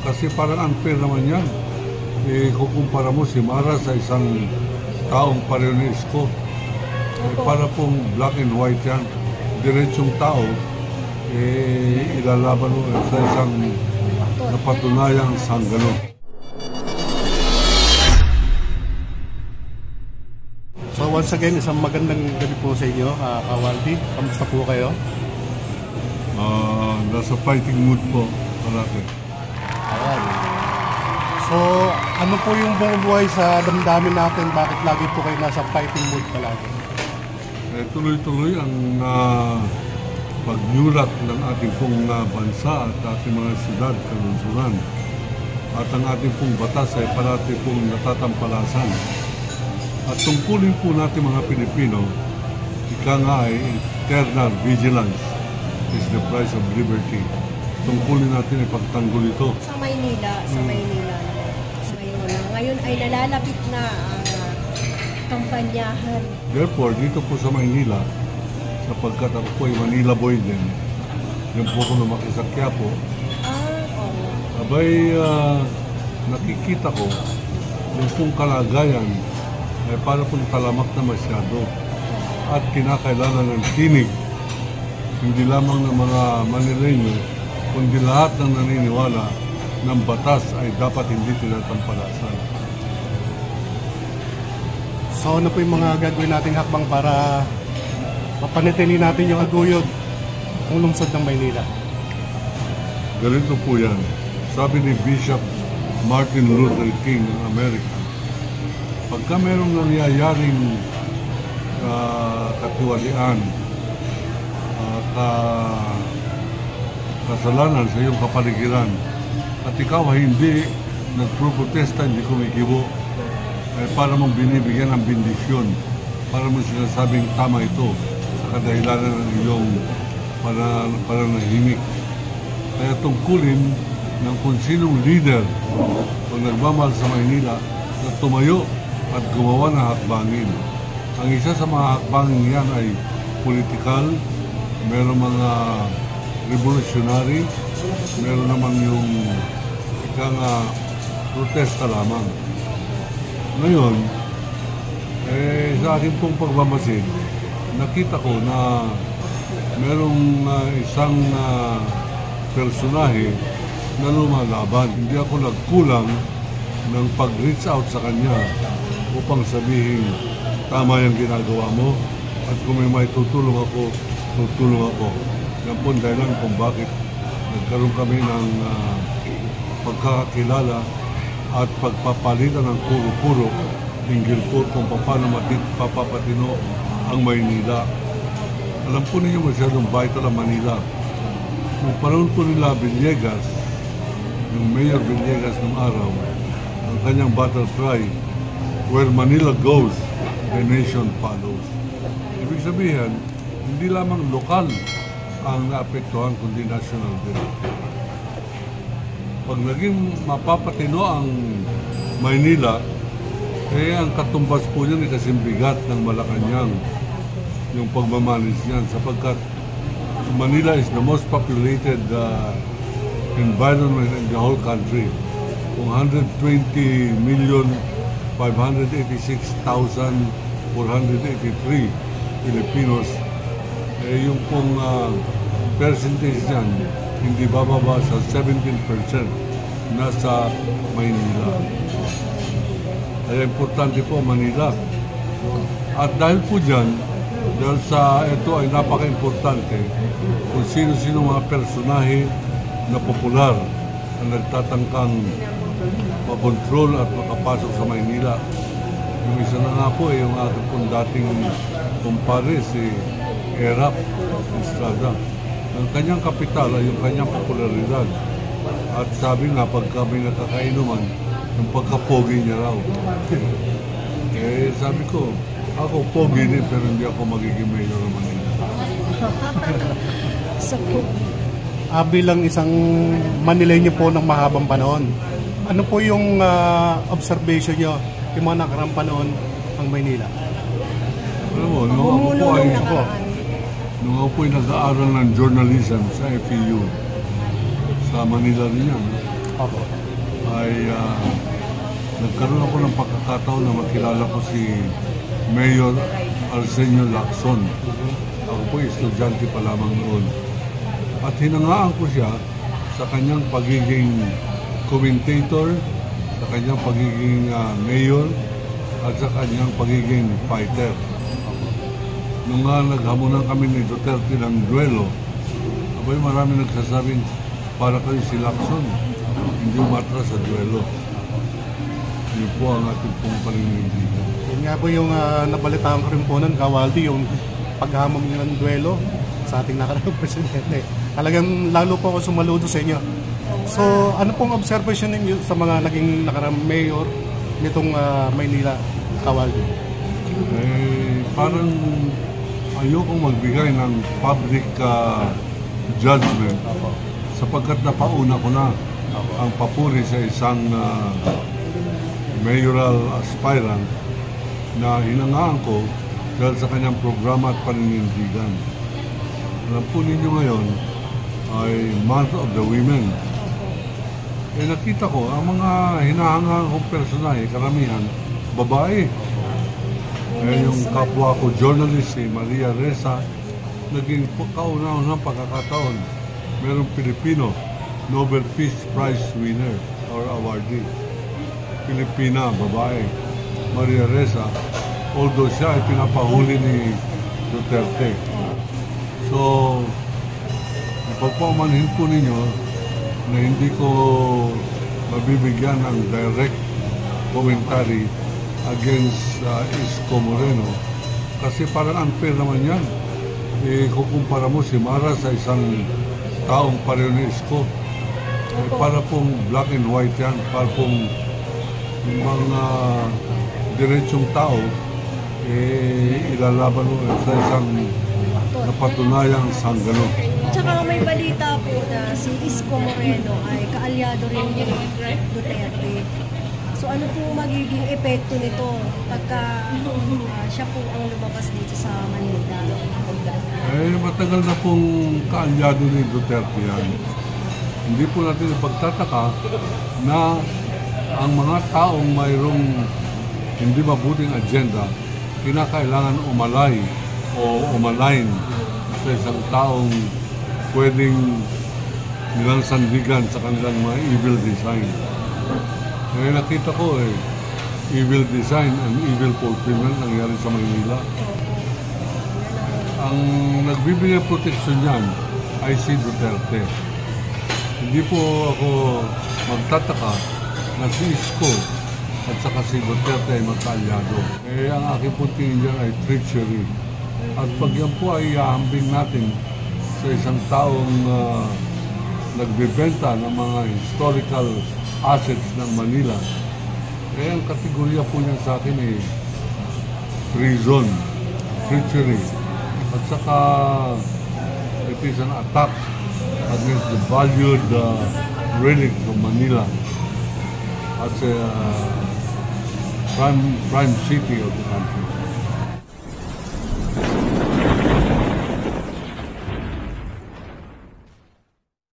Kasi parang unfair naman yan. Kukumpara mo si Mara sa isang taong pareho ni Isko. Para pong black and white yan. Diretsong tao, ilalaban mo sa isang napatunayang sanggano. So once again, isang magandang gabi po sa inyo, Kawaldi. Kamusta po kayo? Nasa fighting mood po, palagi. Ayan. So, ano po yung bumubuhay sa damdamin natin? Bakit lagi po kayo nasa fighting mood palagi? Tuloy-tuloy ang pagnyulat ng ating pong bansa at ating mga siyudad, kalunsuran. At ang ating pong batas ay parati pong natatampalasan. At tungkulin po natin mga Pilipino, ika nga ay eternal vigilance is the price of liberty. Tungkulin natin ipagtanggol ito. Sa Maynila. Ngayon ay nalalapit na ang kampanyahan. Therefore, dito po sa Maynila, sapagkat ako po ay Manila boy din, yung po ko lumaki sa Quiapo, abay nakikita ko yung pong kalagayan ay para pong talamak na masyado at kinakailangan ng tinig, hindi lamang ng mga Manileño, kundi lahat ng naniniwala ng batas ay dapat hindi tinatampalasan. So ano po yung mga gagawin nating hakbang para mapanatili natin yung aguyod ng lungsod ng Maynila? Ganito po yan. Sabi ni Bishop Martin Luther King ng Amerika, pagka mayroong nangyayaring katiwalian, kasalanan sa iyong kapaligiran at ikaw ay hindi nagpro-protesta, hindi kumikibo, ay para mong binibigyan ng bendisyon, para mong sinasabing tama ito sa kadahilanan ng iyong pananahimik. Kaya tungkulin ng kung sinong leader o nagmamahal sa Maynila na tumayo at gumawa ng hakbangin. Ang isa sa mga hakbangin yan ay politikal, meron mga revolutionary, meron naman yung ikang protesta lamang. Ngayon, sa akin pong pagmamasid, nakita ko na merong isang personahe na lumalaban. Hindi ako nagkulang ng pag-reach out sa kanya upang sabihin, tama yung ginagawa mo at kung may tutulong ako, tutulong ako. Yan po dahilan kung bakit nagkaroon kami ng pagkakakilala at pagpapalitan ng puro-puro hinggil po kung paano papapatino ang Maynila. Alam po ninyo masyadong vital ang Manila. Nung panahon po nila Villegas, yung Mayor Villegas ng araw, ang kanyang battle cry, where Manila goes, the nation follows. Ibig sabihin, hindi lamang lokal ang naapektuhan kundi national din. Pag naging mapapatino ang Maynila, ang katumbas po niyan ay kasing bigat ng Malacanang, yung pagmamanis niyan, sapagkat Manila is the most populated environment in the whole country. Kung 120,586,483 Filipinos, yung pong percentage niyan, hindi bababa sa 17% nasa Maynila. Kaya importante po Manila. At dahil po dyan, dahil sa ito ay napaka-importante kung sino-sino mga personahe na popular na nagtatangkang makontrol at makapasok sa Maynila. Yung isa na nga po ay yung ating pong dating kumpare, si Erap Estrada. Ang kanyang kapital ay yung kanyang popularidad. At sabi nga, pag kami nakakainuman, yung pagkapogi niya raw. Sabi ko, ako pogi din pero hindi ako magiging mayor ng Manila. Bilang isang Manileño po ng mahabang panahon, ano po yung observation nyo yung mga nakaraang panahon ng Maynila? Alam mo, nung ako po ay nag-aaral ng journalism sa FEU, sa Manila rin yan. Opo. ay nagkaroon ako ng pagkakataon na makilala ko si Mayor Arsenio Lacson. Ako po estudyante pa lamang noon. At hinangaan ko siya sa kanyang pagiging commentator, sa kanyang pagiging mayor, at sa kanyang pagiging fighter. Nung naghamunan kami ni Duterte ng duelo, abay marami nagsasabing para kayo si Lacson, hindi umatra sa duelo. Yun po ang ating pong paninindigan. Yun nga po yung nabalitaan ko rin po nun, Kawaldi, yung paghamon niyo ng duelo sa ating nakaraang presidente. Talagang lalo po ako sumaludo sa inyo. So, ano pong observation ninyo sa mga naging nakaraang mayor nitong Maynila, Kawaldi? Parang ayokong magbigay ng public judgment sapagkat napauna ko na ang papuri sa isang mayoral aspirant na hinangaan ko dahil sa kanyang programa at paninindigan. Alam po ninyo ngayon ay Month of the Women. Nakita ko ang mga hinahangaan kong personahe, karamihan, babae. Yung kapwa ko journalist si Maria Ressa, naging kauna-unang pagkakataon. Merong Pilipino Nobel Peace Prize winner or awardee. Pilipina, babae, Maria Ressa, although siya ay pinapahuli ni Duterte. So, pagpamanhin po ninyo na hindi ko mabibigyan ng direct commentary against Isko Moreno kasi parang unfair naman yan. Kukumpara mo si Mara sa isang taong pareho ni Isko. Para pong black and white yan, para pong mga diretsong tao ilalaban mo sa isang napatunayang sanggano. Tsaka may balita po na si Isko Moreno ay kaalyado rin ni Duterte. So ano po magiging epekto nito pagka siya po ang lumabas dito sa Manila? Matagal na pong kaalyado ni Duterte yan. Hindi po natin ipagtataka na ang mga taong mayroong hindi mabuting agenda, kinakailangan umalay o umalign sa isang taong pwedeng nilang sandigan sa kanilang mga evil design. Kaya nakita ko evil design and evil fulfillment nangyari sa Maynila. Ang nagbibigay proteksyon niyan ay si Duterte. Hindi po ako magtataka na si Isko at saka si Duterte ay magkaalyado. Ang aking po tingin dyan ay treachery. At pag yan po ay ihahambing natin sa isang taong nagbebenta ng mga historical assets ng Manila, ang kategorya po niya sa akin ay treason, treachery. At saka it is an attack against the valued relics of Manila as a prime city of the country.